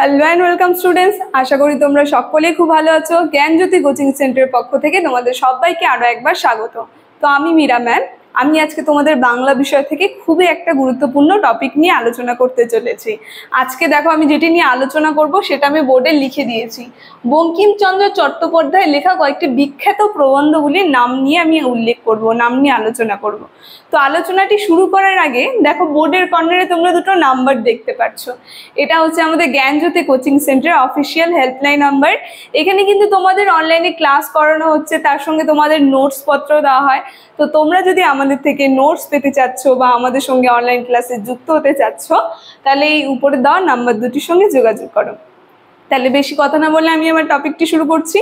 Hello and welcome students, আশা করি তোমরা সকলেই খুব ভালো আছো। জ্ঞানজ্যোতি কোচিং সেন্টারের পক্ষ থেকে তোমাদের সবাইকে আরও একবার স্বাগত। তো আমি মীরা ম্যাম, আমি আজকে তোমাদের বাংলা বিষয় থেকে খুবই একটা গুরুত্বপূর্ণ টপিক নিয়ে আলোচনা করতে চলেছি। আজকে দেখো আমি যেটি নিয়ে আলোচনা করব সেটা আমি বোর্ডে লিখে দিয়েছি। বঙ্কিমচন্দ্র চট্টোপাধ্যায় লেখা কয়েকটি বিখ্যাত প্রবন্ধগুলির নাম নিয়ে আমি উল্লেখ করব, নাম নিয়ে আলোচনা করব। তো আলোচনাটি শুরু করার আগে দেখো বোর্ডের কর্নারে তোমরা দুটো নাম্বার দেখতে পাচ্ছ। এটা হচ্ছে আমাদের Gyanjyoti coaching centre official helpline number. এখানে কিন্তু তোমাদের অনলাইনে ক্লাস করানো হচ্ছে, তার সঙ্গে তোমাদের নোটস পত্র দেওয়া হয়। তো তোমরা যদি আমাদের থেকে নোটস পেতে চাচ্ছ বা আমাদের সঙ্গে অনলাইন ক্লাসে যুক্ত হতে চাচ্ছ, তাহলে এই উপরে দেওয়া নাম্বার দুটির সঙ্গে যোগাযোগ করো। তাহলে বেশি কথা না বলে আমি আমার টপিকটি শুরু করছি।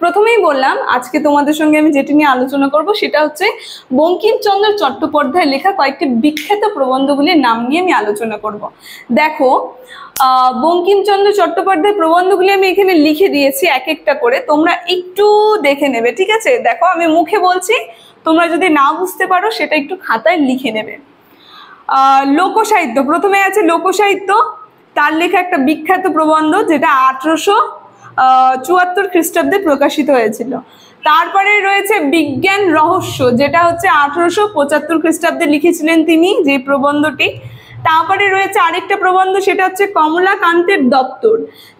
প্রথমেই বললাম আজকে তোমাদের সঙ্গে আমি যেটি নিয়ে আলোচনা করব সেটা হচ্ছে বঙ্কিমচন্দ্র চট্টোপাধ্যায় লেখা কয়েকটি বিখ্যাত প্রবন্ধগুলির নাম নিয়ে আমি আলোচনা করব। দেখো বঙ্কিমচন্দ্র চট্টোপাধ্যায় প্রবন্ধগুলি আমি এখানে লিখে দিয়েছি এক একটা করে, তোমরা একটু দেখে নেবে, ঠিক আছে? দেখো আমি মুখে বলছি, তোমরা যদি না বুঝতে পারো সেটা একটু খাতায় লিখে নেবে। লোকসাহিত্য, প্রথমে আছে লোকসাহিত্য, তার লেখা একটা বিখ্যাত প্রবন্ধ যেটা 1874 খ্রিস্টাব্দে প্রকাশিত হয়েছিল। তারপরে রয়েছে বিজ্ঞান রহস্য, যেটা হচ্ছে 1875 খ্রিস্টাব্দে লিখেছিলেন তিনি, যে প্রবন্ধটি। তারপরে রয়েছে আরেকটা প্রবন্ধ, সেটা হচ্ছে কমলাকান্তের দপ্তর,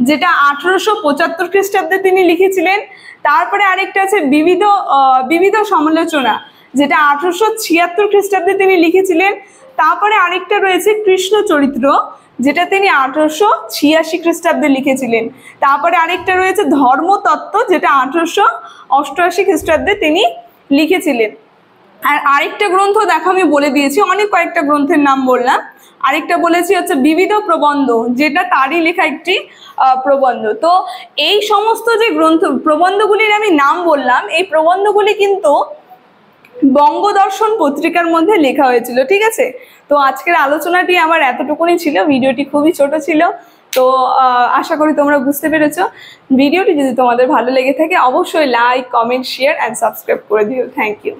যেটা 1875 খ্রিস্টাব্দে তিনি লিখেছিলেন। তারপরে আরেকটা আছে বিবিধ সমালোচনা, যেটা 1876 খ্রিস্টাব্দে তিনি লিখেছিলেন। তারপরে আরেকটা রয়েছে কৃষ্ণ চরিত্র, যেটা তিনি 1886 খ্রিস্টাব্দে লিখেছিলেন। তারপরে আরেকটা রয়েছে ধর্মতত্ত্ব, যেটা 1888 খ্রিস্টাব্দে তিনি লিখেছিলেন। আর আরেকটা গ্রন্থ দেখো আমি বলে দিয়েছি, অনেক কয়েকটা গ্রন্থের নাম বললাম। আরেকটা বলেছি হচ্ছে বিবিধ প্রবন্ধ, যেটা তারই লেখা একটি প্রবন্ধ। তো এই সমস্ত যে প্রবন্ধগুলির আমি নাম বললাম, এই প্রবন্ধগুলি কিন্তু বঙ্গদর্শন পত্রিকার মধ্যে লেখা হয়েছিল, ঠিক আছে? তো আজকের আলোচনাটি আমার এতটুকুনি ছিল, ভিডিওটি খুবই ছোট ছিল। তো আশা করি তোমরা বুঝতে পেরেছো। ভিডিওটি যদি তোমাদের ভালো লেগে থাকে অবশ্যই like, comment, share and subscribe করে দিও। Thank you.